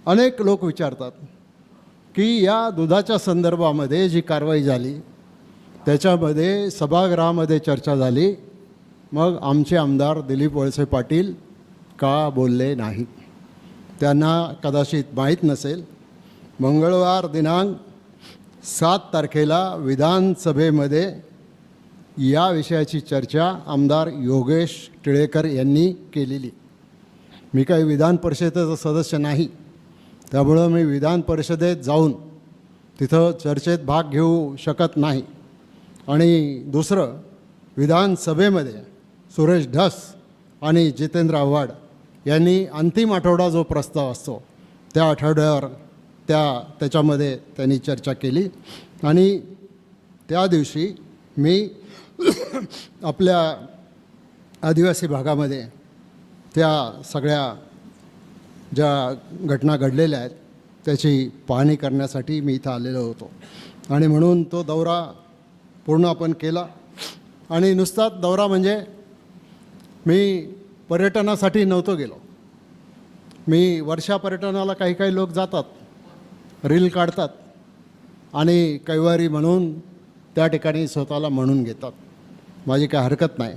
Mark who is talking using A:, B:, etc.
A: अनेक लोक विचारतात की या दुधाच्या संदर्भामध्ये जी कारवाई झाली त्याच्यामध्ये सभागृहामध्ये चर्चा झाली, मग आमचे आमदार दिलीप वळसे पाटील का बोलले नाहीत? त्यांना कदाचित माहीत नसेल, मंगळवार दिनांक 7 तारखेला विधानसभेमध्ये या विषयाची चर्चा आमदार योगेश टिळेकर यांनी केलेली. मी काही विधान परिषदेचा सदस्य नाही, त्यामुळं मी विधान परिषदेत जाऊन तिथं चर्चेत भाग घेऊ शकत नाही. आणि दुसरं, विधानसभेमध्ये सुरेश धस आणि जितेंद्र आव्हाड यांनी अंतिम आठवडा जो प्रस्ताव असतो त्या आठवड्यावर त्याच्यामध्ये त्यांनी चर्चा केली. आणि त्या दिवशी मी आपल्या आदिवासी भागामध्ये त्या सगळ्या ज्या घटना घडलेल्या आहेत त्याची पाहणी करण्यासाठी मी इथं आलेलो होतो. आणि म्हणून तो दौरा पूर्ण आपण केला. आणि नुसताच दौरा म्हणजे मी पर्यटनासाठी नव्हतो गेलो. मी वर्षा पर्यटनाला काही काही लोक जातात, रील काढतात आणि कैवारी म्हणून त्या ठिकाणी स्वतःला म्हणून घेतात. माझी काय हरकत नाही.